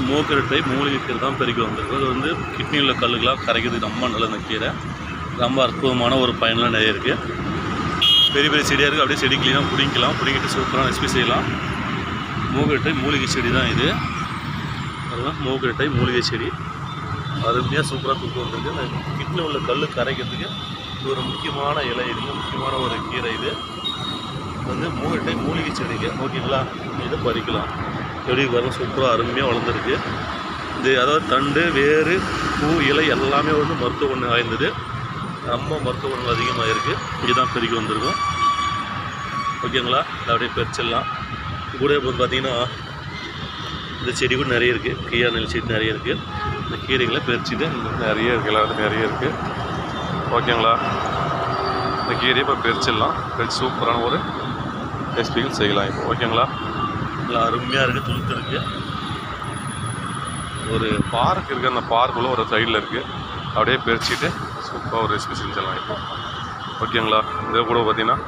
மூக்கரட்டை மூலிகை கீரை தான் பெருக்கி வந்திருக்கு. அது வந்து கிட்னியில் உள்ள கல்லுகளாக கரைக்கிறதுக்கு ரொம்ப நல்ல அந்த கீரை. ரொம்ப அற்புதமான ஒரு பயன்லாம் நிறைய இருக்குது. பெரிய பெரிய செடியாக இருக்குது. அப்படியே செடி கிளீனாக பிடிக்கலாம். பிடிக்கிட்டு சூப்பராக ரெசிபி செய்யலாம். மூக்கரட்டை மூலிகை செடி தான் இது. அதுதான் மூக்கரட்டை மூலிகை செடி. அருமையாக சூப்பராக தூக்கு வந்திருக்கு. அந்த கிட்னியில் உள்ள கல் கரைக்கிறதுக்கு இது ஒரு முக்கியமான இலை. இது முக்கியமான ஒரு கீரை. இது வந்து மூக்கரட்டை மூலிகை செடிங்க. ஓகேங்களா? இதை பறிக்கலாம். செடி வரும் சூப்பராக அருமையாக வளர்ந்துருக்கு. இது அதாவது தண்டு வேறு பூ இலை எல்லாமே வந்து மருத்துவ குணம் வாய்ந்தது. ரொம்ப மருத்துவ குணங்கள் அதிகமாக இருக்குது. இதுதான் பெருக்கி வந்திருக்கும். ஓகேங்களா? இதை அப்படியே பறிச்சிடலாம். கூட இப்போ பார்த்தீங்கன்னா இந்த செடி கூட நிறைய இருக்குது. கீரை நெல் செடி நிறைய இருக்குது. இந்த கீரைகளை பறிச்சுட்டு நிறைய இருக்குது. எல்லாத்துக்கும் நிறைய இருக்குது. ஓகேங்களா? இந்த கீரையை இப்போ பறிச்சிடலாம். பறிச்சு சூப்பரான ஒரு ரெசிபிகள் செய்யலாம் இப்போ. ஓகேங்களா? நல்லா அருமையாக இருக்குது. துளுத்து இருக்குது. ஒரு பார்க் இருக்குது. அந்த பார்க்குள்ளே ஒரு சைடில் இருக்குது. அப்படியே பறிச்சுட்டு சூப்பராக ஒரு ரெசிபி செஞ்சிடலாம் இப்போ. ஓகேங்களா? இதில் கூட பார்த்தீங்கன்னா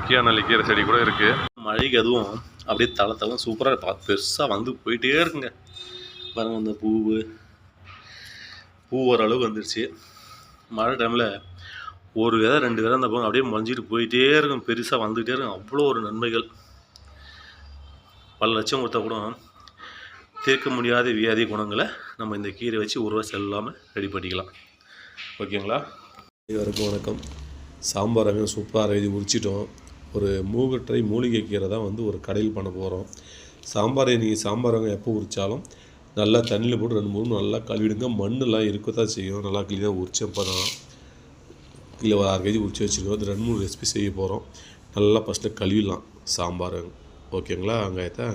கீரை கீரை செடி கூட இருக்குது. மழைக்கு அதுவும் அப்படியே தலை சூப்பராக பெருசாக வந்து போயிட்டே இருக்குங்க. பாருங்கள் அந்த பூ ஓரளவுக்கு வந்துடுச்சு. மழை டைமில் ஒரு விதை 2 விதை அந்த போகும் அப்படியே மஞ்சிட்டு போயிட்டே இருக்கும். பெருசாக வந்துகிட்டே இருக்கும். அவ்வளோ ஒரு நன்மைகள். பல லட்சம் கொடுத்தா கூட தீர்க்க முடியாத வியாதி குணங்களை நம்ம இந்த கீரை வச்சு ஒரு ரூபா செல்லாமல் ரெடி பண்ணிக்கலாம். ஓகேங்களா? வரைக்கும் வணக்கம். சாம்பார் அங்கே சூப்பராக எழுதி முடிச்சிட்டோம். ஒரு மூக்கரட்டை மூலிகை கீரை தான் வந்து ஒரு கடையில் பண்ண போகிறோம். சாம்பாரை நீங்கள் சாம்பார் அங்கே எப்போ உரித்தாலும் நல்லா தண்ணியில் போட்டு 2-3 நல்லா கழுவிடுங்க. மண்ணெலாம் இருக்கத்தான் செய்யும். நல்லா க்ளீனாக உரிச்சப்போ தான் கிலோ 6 கேஜி உரிச்சு வச்சுருக்கோம். அது 2-3 ரெசிபி செய்ய போகிறோம். நல்லா ஃபஸ்ட்டு கழுவிடலாம் சாம்பார். ஓகேங்களா? வெங்காயத்தை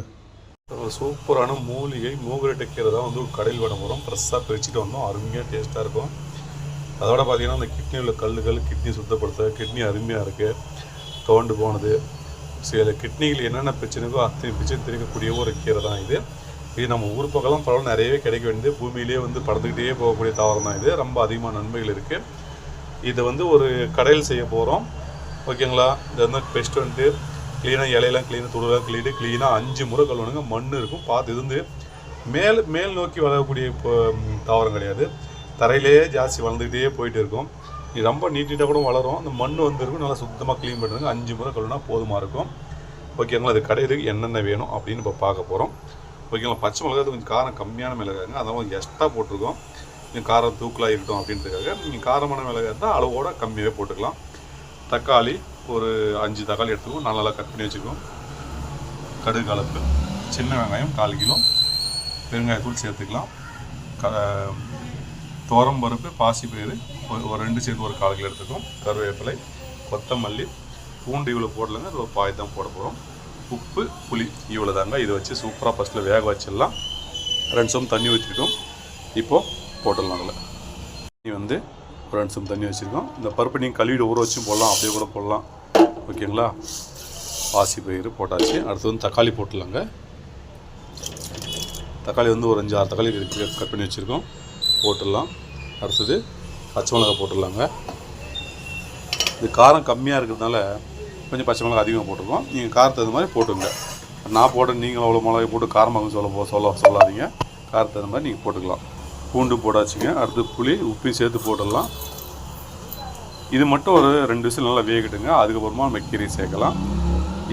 சூப்பரான மூலிகை மூக்கரட்டை கீரை தான் வந்து ஒரு கடையில் பண்ண போகிறோம். ஃப்ரெஷ்ஷாக பறிச்சுட்டு வந்தோம். அருமையாக டேஸ்ட்டாக இருக்கும். அதோட பார்த்திங்கன்னா அந்த கிட்னி உள்ள கல்லுகள் கிட்னி சுத்தப்படுத்த கிட்னி அருமையாக இருக்குது. தோண்டு போனது சில கிட்னிகள் என்னென்ன பிரச்சனைக்கோ அத்தனை பிரச்சனை தெரிவிக்கக்கூடிய ஒரு கீரை தான் இது. இது நம்ம ஊர் பக்கம்லாம் பரவாயில்ல நிறையவே கிடைக்க வேண்டியது. பூமியிலே வந்து பறந்துக்கிட்டே போகக்கூடிய தாவரம் தான் இது. ரொம்ப அதிகமாக நன்மைகள் இருக்குது. இதை வந்து ஒரு கடையில் செய்ய போகிறோம். ஓகேங்களா? இது வந்து பெஸ்ட் வந்துட்டு க்ளீனாக இலையெல்லாம் க்ளீனாக துடுலாம் க்ளீனாக 5 முறை கழுவணுங்க. மண் இருக்கும் பார்த்து. இது வந்து மேல் நோக்கி வளரக்கூடிய இப்போ தாவரம் கிடையாது. தரையிலேயே ஜாஸ்தி வளர்ந்துக்கிட்டே போயிட்டு இருக்கும். இது ரொம்ப நீட்டாக கூட வளரும். அந்த மண் வந்துருக்கும். நல்லா சுத்தமாக க்ளீன் பண்ணுறதுங்க. 5 முறை கழுவினா போதுமாக இருக்கும். ஓகேங்களா? அது கடையிலுக்கு என்னென்ன வேணும் அப்படின்னு இப்போ பார்க்க போகிறோம். ஓகேங்களா? பச்சை மிளகாய் கொஞ்சம் காரம் கம்மியான மிளகாய்ங்க. அதெல்லாம் கொஞ்சம் எக்ஸ்ட்ரா போட்டிருக்கோம். கொஞ்சம் காரம் தூக்கலாக இருக்கட்டும் அப்படின்றதுக்காக. நீங்கள் காரமான மிளகாய் இருந்தால் அளவோட கம்மியாகவே போட்டுக்கலாம். தக்காளி ஒரு 5 தக்காளி எடுத்துக்குவோம். நல்லா கட் பண்ணி வச்சுக்குவோம். கடுகு கலப்பு, சின்ன வெங்காயம் 1/4 கிலோ, பெருங்காயத்தூள் சேர்த்துக்கலாம். துவரம்பருப்பு, பாசிப்பயிறு ஒரு 2 சேர்த்து ஒரு 1/4 கிலோ எடுத்துக்கும். கருவேப்பிலை, கொத்தமல்லி, பூண்டு இவ்வளோ போடலைங்க. அது ஒரு பாய் தான் போட போகிறோம். உப்பு, புளி இவ்வளோ தாங்க. இதை வச்சு சூப்பராக ஃபஸ்ட்டில் வேக வச்சிடலாம். 2 நிமிஷம் தண்ணி ஊற்றிருக்கோம். இப்போது போட்டுடலாம். அதில் தண்ணி வந்து ஒரு 2 நிமிஷம் தண்ணி வச்சுருக்கோம். இந்த பருப்பு நீங்கள் கழுவிட ஊற வச்சும் போடலாம். அப்படியே கூட போடலாம். ஓகேங்களா? பாசிப்பயிறு போட்டாச்சு. அடுத்து வந்து தக்காளி போட்டுடலாங்க. தக்காளி வந்து ஒரு 5-6 தக்காளி கட் பண்ணி வச்சுருக்கோம். போட்டுடலாம். அடுத்தது பச்சை மிளகாய் போட்டுடலாங்க. இது காரம் கம்மியாக இருக்கிறதுனால கொஞ்சம் பச்சை மிளகாய் அதிகமாக போட்டுருக்கோம். நீங்கள் காரத்துக்கு தகுந்த மாதிரி போட்டுங்க. நான் போட்டேன் நீங்கள் அவ்வளோ மிளகாய் போட்டு காரமாக சொல்லாதீங்க. காரத்துக்கு தகுந்த மாதிரி நீங்கள் போட்டுக்கலாம். பூண்டு போட்டாச்சுங்க. அடுத்து புளி உப்பையும் சேர்த்து போட்டுடலாம். இது மட்டும் ஒரு 2 விசில் நல்லா வேகட்டுங்க. அதுக்கப்புறமா நம்ம கீரை சேர்க்கலாம்.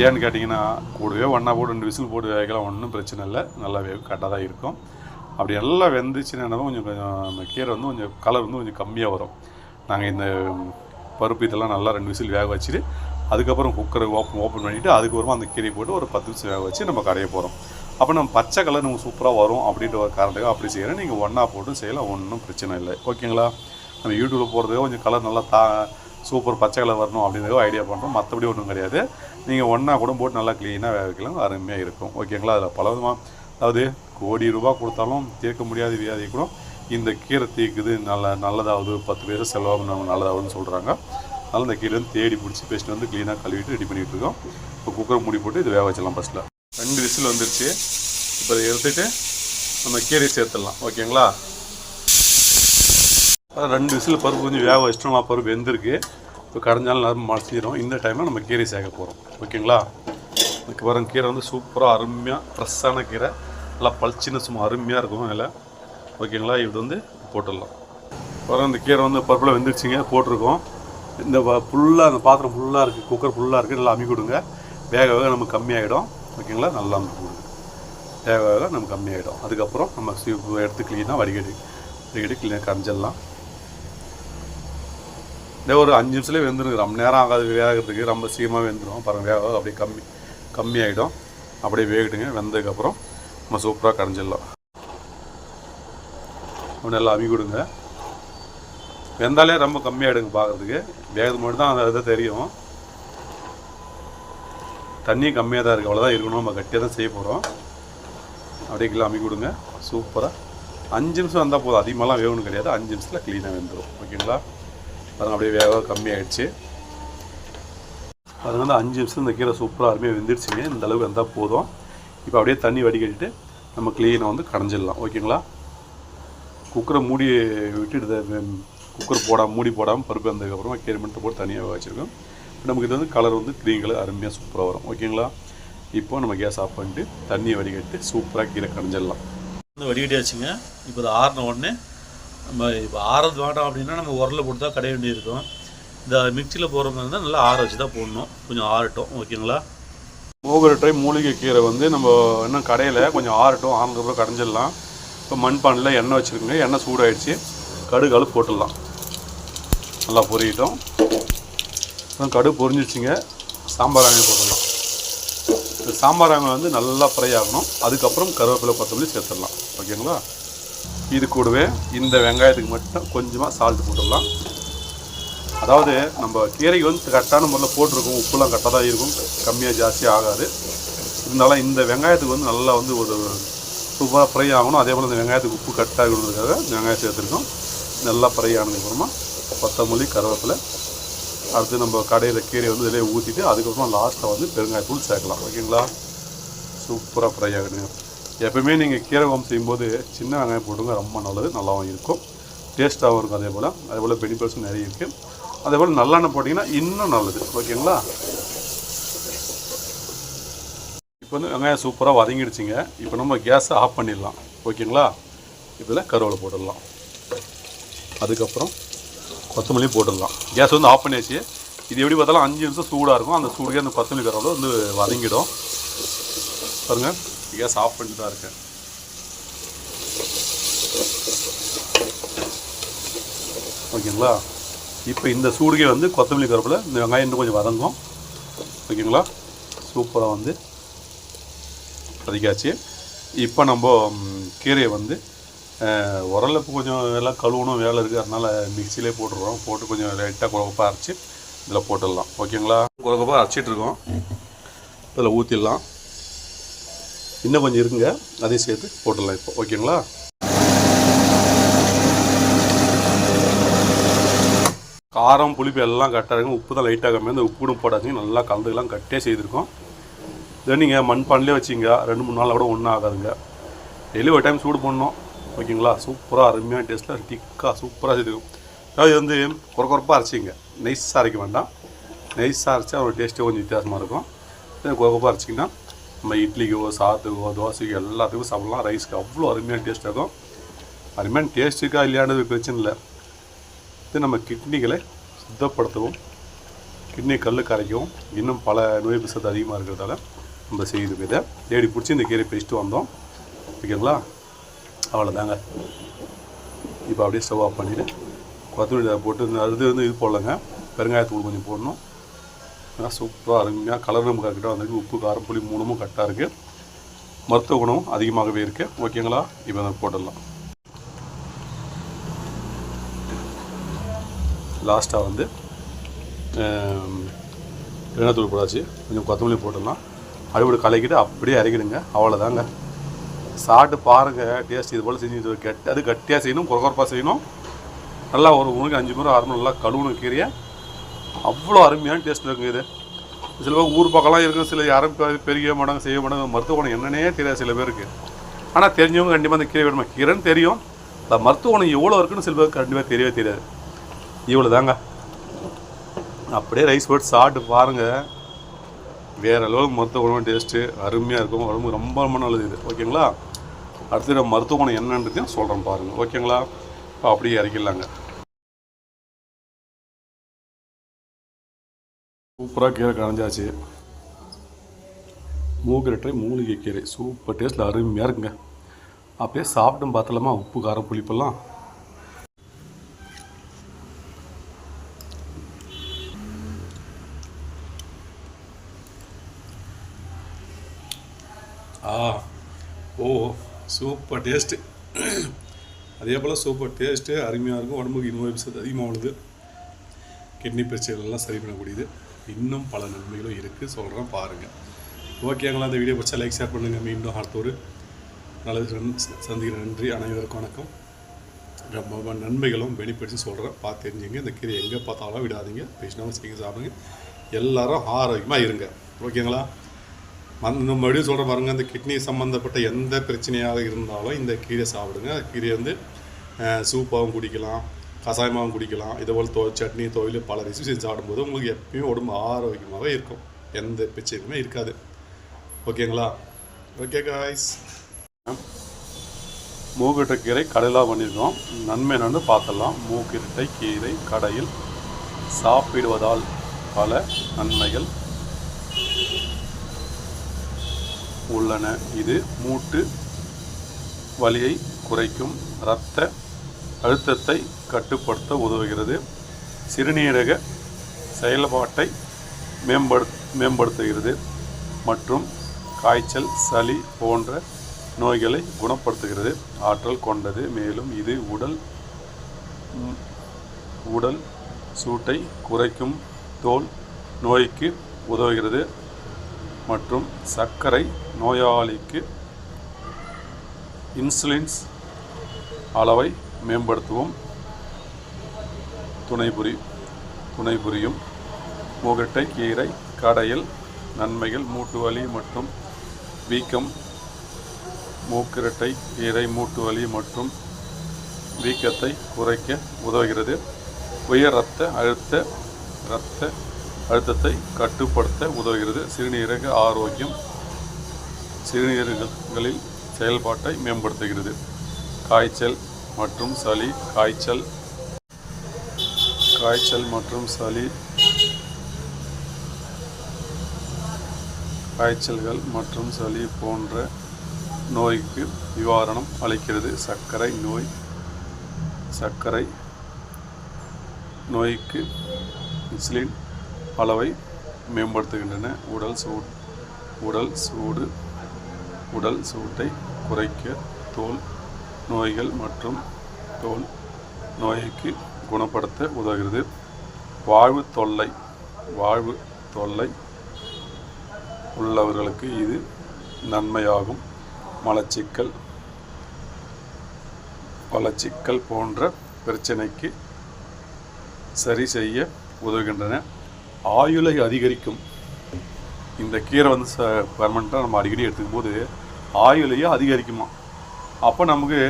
ஏன்னு கேட்டிங்கன்னா கூடவே ஒன்றா போட்டு 2 விசில் போட்டு வேகலாம். ஒன்றும் பிரச்சனை இல்லை. நல்லா கரெக்டாக தான் இருக்கும். அப்படி எல்லாம் வெந்துச்சுன்னா கொஞ்சம் நம்ம கீரை வந்து கொஞ்சம் கலர் வந்து கொஞ்சம் கம்மியாக வரும். நாங்கள் இந்த பருப்பு இதெல்லாம் நல்லா 2 விசில் வேக வச்சுட்டு அதுக்கப்புறம் குக்கரை ஓப்பன் பண்ணிவிட்டு அதுக்கப்புறமா அந்த கீரை போட்டு ஒரு 10 நிமிஷம் வேக வச்சு நம்ம கடைய போகிறோம். அப்போ நம்ம பச்சை கலர் நமக்கு சூப்பராக வரும் அப்படின்ற ஒரு காரணத்துக்காக அப்படி செய்கிறேன். நீங்கள் ஒன்றா போட்டு செய்யலாம். ஒன்றும் பிரச்சனை இல்லை. ஓகேங்களா? நம்ம யூடியூப்பில் போகிறதுக்கு கொஞ்சம் கலர் நல்லா சூப்பர் பச்சை கலர் வரணும் அப்படின்றத ஐடியா பண்ணுறோம். மற்றபடி ஒன்றும் கிடையாது. நீங்கள் ஒன்றா கூட போட்டு நல்லா க்ளீனாக வேக வைக்கலாம். அருமையாக இருக்கும். ஓகேங்களா? அதில் பல விதமாக அதாவது கோடி ரூபா கொடுத்தாலும் தீர்க்க முடியாத வியாதி கூட இந்த கீரை தீர்க்குது. நல்லதாவது 10 பேர் செலவாக நம்ம நல்லதாகுதுன்னு சொல்கிறாங்க. அதனால் இந்த கீரை வந்து தேடி பிடிச்சி பேஸ்ட் வந்து க்ளீனாக கழுவிட்டு ரெடி பண்ணிகிட்டு இருக்கோம். இப்போ குக்கரை மூடி போட்டு இது வேக வச்சிடலாம். ஃபஸ்ட்டில் 2 விசில் வந்துருச்சு. இப்போ அதை எடுத்துகிட்டு நம்ம கீரை சேர்த்துடலாம். ஓகேங்களா? 2 விசில் பருப்பு கொஞ்சம் வேக வச்சிட்டோம். பருப்பு வெந்திருக்கு. இப்போ கரைஞ்சாலும் நல்லா மசிக்கிறோம். இந்த டைமில் நம்ம கீரை சேர்க்க போகிறோம். ஓகேங்களா? இதுக்கு வர கீரை வந்து சூப்பராக அருமையாக ஃப்ரெஷ்ஷான கீரை. நல்லா பளிச்சுன்னு சும்மா அருமையாக இருக்கும் அதில். ஓகேங்களா, இது வந்து போட்டுடலாம். அப்புறம் இந்த கீரை வந்து பருப்பில் வெந்துருச்சுங்க, போட்டிருக்கோம். இந்த ஃபுல்லாக அந்த பாத்திரம் ஃபுல்லாக இருக்குது, குக்கர் ஃபுல்லாக இருக்குது. நல்லா அமுக்கி கொடுங்க, வேக வேக நமக்கு கம்மியாகிடும். ஓகேங்களா, நல்லா அமுக்கி கொடுங்க, வேக வேக நமக்கு கம்மியாகிடும். அதுக்கப்புறம் நம்ம எடுத்து க்ளீனாக வடிகட்டி க்ளீனாக கரைஞ்சிடலாம். இதே ஒரு 5 நிமிஷத்துலேயே வெந்துருங்க, ரொம்ப நேரம் ஆகாது வேகிறதுக்கு, ரொம்ப சீக்கிரமாக வெந்துடும். பாருங்கள், வேக அப்படியே கம்மியாகிடும். அப்படியே வேகட்டுங்க. வெந்ததுக்கப்புறம் நம்ம சூப்பராக கரைஞ்சிடலாம். நல்லா அமுக்கி கொடுங்க. வெந்தாலே ரொம்ப கம்மியாகிடுங்க பார்க்குறதுக்கு, வேகிறது மட்டும் தான் அதை தெரியும். தண்ணி கம்மியாக தான் இருக்குது, அவ்வளோதான் இருக்கணும். நம்ம கட்டியாக தான் செய்ய போகிறோம். அப்படியே கிலோ அமுக்கி கொடுங்க. சூப்பராக 5 நிமிஷம் வந்தால் போதும், அதிகமாகலாம் வேகணும் கிடையாது. 5 நிமிஷத்தில் க்ளீனாக வெந்துடும். ஓகேங்களா, பாருங்கள் அப்படியே வேக கம்மியாகிடுச்சு. அது வந்து 5 நிமிஷம் இந்த கீரை சூப்பராக அருமையாக வெந்துடுச்சுங்க. இந்த அளவுக்கு வந்தால் போதும். இப்போ அப்படியே தண்ணி வடிகட்டிட்டு நம்ம க்ளீனாக வந்து கடைஞ்சிடலாம். ஓகேங்களா, குக்கரை மூடி விட்டுட்டு குக்கர் மூடி போடாமல் பருப்பு வந்ததுக்கப்புறமா கீரை மட்டும் போட்டு தனியாக வச்சுருக்கோம். நமக்கு இது வந்து கலர் வந்து க்ரீன் கலர் அருமையாக சூப்பராக வரும். ஓகேங்களா, இப்போ நம்ம கேஸ் ஆஃப் பண்ணிட்டு தண்ணியை வடிகட்டி சூப்பராக கீரை கடைஞ்சிடலாம். வடிகட்டியாச்சுங்க. இப்போ இது ஆறின உடனே நம்ம இப்போ ஆறது வேண்டாம் அப்படின்னா நம்ம உரலில் போட்டு தான் கடைய வேண்டியிருக்கும். இந்த மிக்சியில் போடுறவங்க இருந்தால் நல்லா ஆற வச்சு தான் போடணும். கொஞ்சம் ஆறட்டும். ஓகேங்களா, மூலிகை மூலிகை கீரை வந்து நம்ம இன்னும் கடையில் கொஞ்சம் ஆறட்டும். ஆறுனதுக்கப்புறம் கடைஞ்சிடலாம். இப்போ மண்பானில் எண்ணெய் வச்சுருக்குங்க. எண்ணெய் சூடாகிடுச்சு. கடுகு போட்டுடலாம். நல்லா பொரியட்டும். கடுகு பொரிஞ்சிடுச்சிங்க. சாம்பார் ஆங்கை போட்டுடலாம். இந்த சாம்பார் ஆங்கை வந்து நல்லா ஃப்ரை ஆகணும். அதுக்கப்புறம் கருவேப்பிலை கொத்தமல்லி சேர்த்துடலாம். ஓகேங்களா, இது கூடவே இந்த வெங்காயத்துக்கு மட்டும் கொஞ்சமாக சால்ட் போட்டுடலாம். அதாவது நம்ம கீரைக்கு வந்து கரெக்டான முறையில் போட்டிருக்கோம். உப்புலாம் கரெக்டாக தான் இருக்கும், கம்மியாக ஜாஸ்தி ஆகாது. இருந்தாலும் இந்த வெங்காயத்துக்கு வந்து நல்லா வந்து ஒரு சூப்பராக ஃப்ரை ஆகணும். அதே போல் இந்த வெங்காயத்துக்கு உப்பு கரெக்டாக இருக்கிறதுக்காக வெங்காயம் சேர்த்துருக்கோம். நல்லா ஃப்ரை ஆனதுக்கப்புறமா கொத்தமல்லி கருவேப்பிலை, அடுத்து நம்ம கடையில் கீரை வந்து இதிலே ஊற்றிட்டு அதுக்கப்புறம் லாஸ்ட்டில் வந்து பெருங்காயத்தூள் சேர்க்கலாம். ஓகேங்களா, சூப்பராக ஃப்ரை ஆகிடுங்க. எப்போவுமே நீங்கள் கீரை குழம்பு செய்யும்போது சின்ன வெங்காயம் போட்டுங்க, ரொம்ப நல்லது, நல்லாவும் இருக்கும், டேஸ்ட்டாகவும் இருக்கும். அதே போல் பெனிஃபிட்ஸும் நிறைய இருக்குது. அதே போல் நல்லெண்ணெய் போட்டிங்கன்னா இன்னும் நல்லது. ஓகேங்களா, இப்போ வந்து வெங்காயம் சூப்பராக வதங்கிடுச்சிங்க. இப்போ நம்ம கேஸை ஆஃப் பண்ணிடலாம். ஓகேங்களா, இதில் கருவேப்பிலை போட்டுடலாம். அதுக்கப்புறம் கொத்தமல்லி போட்டுடலாம். கேஸ் வந்து ஆஃப் பண்ணியாச்சு. இது எப்படி பார்த்தாலும் 5 நிமிஷம் சூடாக இருக்கும். அந்த சூடுக்கே அந்த கொத்தமல்லி கருவேப்பிலை வந்து வதங்கிடும். பாருங்கள், கேஸ் ஆஃப் பண்ணிட்டு தான் இருக்கேன். ஓகேங்களா, இப்போ இந்த சூடுக்கே வந்து கொத்தமல்லி கருவேப்பிலை இந்த வெங்காயம் இன்னும் கொஞ்சம் வதங்கும். ஓகேங்களா, சூப்பராக வந்து வதக்காச்சு. இப்போ நம்ம கீரையை வந்து உரலில் இப்போ கொஞ்சம் எல்லாம் கழுவணும் வேலை இருக்குது, அதனால் மிக்சியிலே போட்டுடுறோம். போட்டு கொஞ்சம் லைட்டாக குழப்பாக அரைச்சி இதில் போட்டுடலாம். ஓகேங்களா, குழப்பாக அரைச்சிட்ருக்கோம். இதில் ஊற்றிடலாம். இன்னும் கொஞ்சம் இருக்குங்க, அதையும் சேர்த்து போட்டுடலாம் இப்போ. ஓகேங்களா, காரம் புளிப்பு எல்லாம் கரெக்டாக இருக்கும். உப்பு தான் லைட்டாக கம்மியாக, இந்த உப்பு போட்டாச்சுங்க. நல்லா கலந்துக்கலாம், கட்டே செய்திருக்கோம். இதை நீங்கள் மண்பானிலே வச்சிங்க 2-3 நாளில் கூட ஒன்றும் ஆகாதுங்க. டெய்லி ஒரு டைம் சூடு பண்ணணும். ஓகேங்களா, சூப்பராக அருமையான டேஸ்ட்டில் திக்காக சூப்பராக செய்திருக்கும். அதாவது இது வந்து குறப்பாக அரைச்சிங்க, நைஸாக அரைக்க வேண்டாம். நைஸாக அரைச்சா ஒரு டேஸ்ட்டே கொஞ்சம் வித்தியாசமாக இருக்கும். குறப்பாக அரைச்சிங்கன்னா நம்ம இட்லிக்கோ சாதத்துக்கோ தோசைக்கோ எல்லாத்துக்கும் சாப்பிட்லாம். ரைஸ்க்கு அவ்வளோ அருமையான டேஸ்ட்டாக இருக்கும். அருமையான டேஸ்ட்டுக்கா இல்லையானது பிரச்சனை இல்லை. இது நம்ம கிட்னிகளை சுத்தப்படுத்தவும், கிட்னி கல் கரைக்கவும், இன்னும் பல நோய் பிரசத்து அதிகமாக இருக்கிறதால நம்ம செய்து இதை தேடி பிடிச்சி இந்த கீரை பேசிட்டு வந்தோம். ஓகேங்களா, அவ்வளோதாங்க. இப்போ அப்படியே ஸ்டவ் ஆஃப் பண்ணிவிட்டு கொத்தமல்லி போட்டு இது போடலங்க, பெருங்காயத்தூள் கொஞ்சம் போடணும். சூப்பராக அருமையாக கலர் நம்ம கரெக்டாக வந்துருக்கு. உப்பு காரம் புளி 3ம் கரெக்டாக இருக்குது. மருத்துவ குணமும் அதிகமாகவே இருக்குது. ஓகேங்களா, இப்போ அதை போட்டுடலாம். லாஸ்ட்டாக வந்து பெருங்காயத்தூள் போடாச்சு, கொஞ்சம் கொத்தமல்லி போட்டுடலாம். அடுப்படி கலக்கிட்டு அப்படியே இறக்கிடுங்க. அவ்வளோதாங்க. சாப்பிட்டு பாருங்கள், டேஸ்ட் இது போல் செஞ்சு அது கட்டியாக செய்யணும், குறப்பாக செய்யணும். நல்லா ஒரு 5 முறை 6 முறை நல்லா கழுவணும் கீரையை. அவ்வளோ அருமையான டேஸ்ட்டில் இருக்குங்க இது. சில பேர் ஊர் பக்கம்லாம் இருக்குது, சில யாரும் பெரிய மாட்டாங்க, செய்ய மாட்டாங்க. மருத்துவ குணம் என்னன்னே தெரியாது சில பேருக்கு. ஆனால் தெரிஞ்சவங்க கண்டிப்பாக அந்த கீரை வேணுமா, கீரைன்னு தெரியும், அந்த மருத்துவ குணம் எவ்வளோ இருக்குன்னு சில பேருக்கு கண்டிப்பாக தெரியவே தெரியாது. இவ்வளோ தாங்க. அப்படியே ரைஸ் போட்டு சாப்பிட்டு பாருங்கள், வேறு அளவுக்கு மருத்துவ குணம் டேஸ்ட்டு அருமையாக இருக்கும். உடம்புக்கு ரொம்ப ரொம்ப நல்லது இது. ஓகேங்களா, அடுத்து நம்ம மருத்துவமனை என்னன்றதையும் சொல்கிறேன் பாருங்கள். ஓகேங்களா? இப்போ அப்படியே இறக்கிடலாங்க. சூப்பராக கீரை கரைஞ்சாச்சு. மூக்கிரட்டை மூலிகை கீரை சூப்பர் டேஸ்ட்டில் அருமையாக இருக்குங்க. அப்படியே சாப்பிட்டும் பார்த்தலாமா உப்பு காரம் புளிப்பெல்லாம். Super taste. அதே போல் சூப்பர் டேஸ்ட்டு அருமையாக இருக்கும். உடம்புக்கு நோய் சத்து அதிகமாக உள்ளது. கிட்னி பிரச்சனைகள்லாம் சரி பண்ணக்கூடியது. இன்னும் பல நன்மைகளும் இருக்குது, சொல்கிறேன் பாருங்கள். ஓகேங்களா? அந்த வீடியோ பிடிச்சா லைக் ஷேர் பண்ணுங்கள். மீண்டும் அடுத்த ஒரு நல்லது சந்திக்கிற. நன்றி. அனைவருக்கும் வணக்கம். ரொம்ப நன்மைகளும் பெனிஃபிட்ஸும் சொல்கிறேன், பார்த்து தெரிஞ்சுங்க. இந்த கீரை எங்கே பார்த்தாலும் விடாதீங்க. பேசினாலும் செய்ய சாப்பிடுங்க. எல்லோரும் ஆரோக்கியமாக இருங்க. ஓகேங்களா? நம்ம மறுபடியும் சொல்கிற பாருங்கள், இந்த கிட்னி சம்மந்தப்பட்ட எந்த பிரச்சனையாக இருந்தாலும் இந்த கீரை சாப்பிடுங்க. கீரை வந்து சூப்பாகவும் குடிக்கலாம், கஷாயமாகவும் குடிக்கலாம். இதேபோல் சட்னி துவையல் பல ரெசிபி செஞ்சு சாப்பிடும்போது உங்களுக்கு எப்பயும் உடம்பு ஆரோக்கியமாகவே இருக்கும். எந்த பிரச்சனையுமே இருக்காது. ஓகேங்களா? Okay guys. மூக்கிரட்டை கீரை கடையில் பண்ணியிருக்கோம். நன்மை என்னன்னு பார்த்துடலாம். மூக்கிரட்டை கீரை கடையில் சாப்பிடுவதால் பல நன்மைகள் உள்ளன. இது மூட்டு வலியை குறைக்கும், இரத்த அழுத்தத்தை கட்டுப்படுத்த உதவுகிறது, சிறுநீரக செயல்பாட்டை மேம்படுத்துகிறது மற்றும் காய்ச்சல் சளி போன்ற நோய்களை குணப்படுத்துகிறது. ஆற்றல் கொண்டது. மேலும் இது உடல் சூட்டை குறைக்கும், தோல் நோய்க்கு உதவுகிறது மற்றும் சர்க்கரை நோயாளிக்கு இன்சுலின்ஸ் அளவை மேம்படுத்தவும் துணை புரியும். மூக்கிரட்டை கீரை கடையில் நன்மைகள்: மூட்டு வலி மற்றும் வீக்கம். மூக்கிரட்டை கீரை மூட்டு வலி மற்றும் வீக்கத்தை குறைக்க உதவுகிறது. உயர் இரத்த அழுத்தத்தை கட்டுப்படுத்த உதவுகிறது. சிறுநீரக ஆரோக்கியம், சிறுநீரகங்களில் செயல்பாட்டை மேம்படுத்துகிறது. காய்ச்சல் மற்றும் சளி காய்ச்சல்கள் மற்றும் சளி போன்ற நோய்க்கு நிவாரணம் அளிக்கிறது. சர்க்கரை நோய்க்கு இன்சுலின் அளவை மேம்படுத்துகின்றன. உடல் சூட்டை குறைக்க, தோல் நோய்கள் மற்றும் தோல் நோய்க்கு குணப்படுத்த உதவுகிறது. வாழ்வு தொல்லை உள்ளவர்களுக்கு இது நன்மையாகும். மலச்சிக்கல் போன்ற பிரச்சனைக்கு சரி செய்ய உதவுகின்றன. ஆயுளை அதிகரிக்கும். இந்த கீரை வந்து பர்மனெண்ட்டாக நம்ம அடிக்கடி எடுத்துக்கும் போது ஆயுளையே அதிகரிக்குமா. அப்போ நமக்கு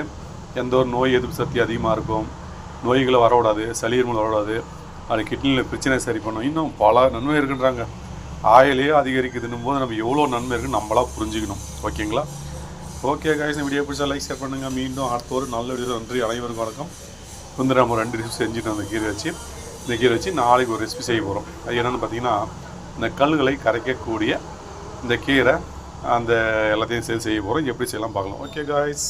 எந்த ஒரு நோய் எதிர்ப்பு சக்தி அதிகமாக இருக்கும், நோய்களை வரக்கூடாது, சளி இருமல் வரக்கூடாது, அது கிட்னியில் பிரச்சனை சரி பண்ணும், இன்னும் பல நன்மை இருக்குன்றாங்க. ஆயிலே அதிகரிக்குதுன்னும் போது நம்ம எவ்வளோ நன்மை இருக்குன்னு நம்மளாக புரிஞ்சுக்கணும். ஓகேங்களா? ஓகே காய்ஸ், இந்த வீடியோ பிடிச்சா லைக் ஷேர் பண்ணுங்கள். மீண்டும் அடுத்த ஒரு நல்ல வீடியோ. நன்றி. அனைவருக்கும் வணக்கம். வந்து நம்ம 2 ரெசிபி செஞ்சுட்டு இந்த கீரை வச்சு நாளைக்கு ஒரு ரெசிபி செய்ய போகிறோம். அது என்னென்னு பார்த்தீங்கன்னா, இந்த கல்லுகளை கரைக்கக்கூடிய இந்த கீரை அந்த எல்லாத்தையும் செய்ய போகிறோம். எப்படி செய்யலாம் பார்க்கலாம். Okay guys.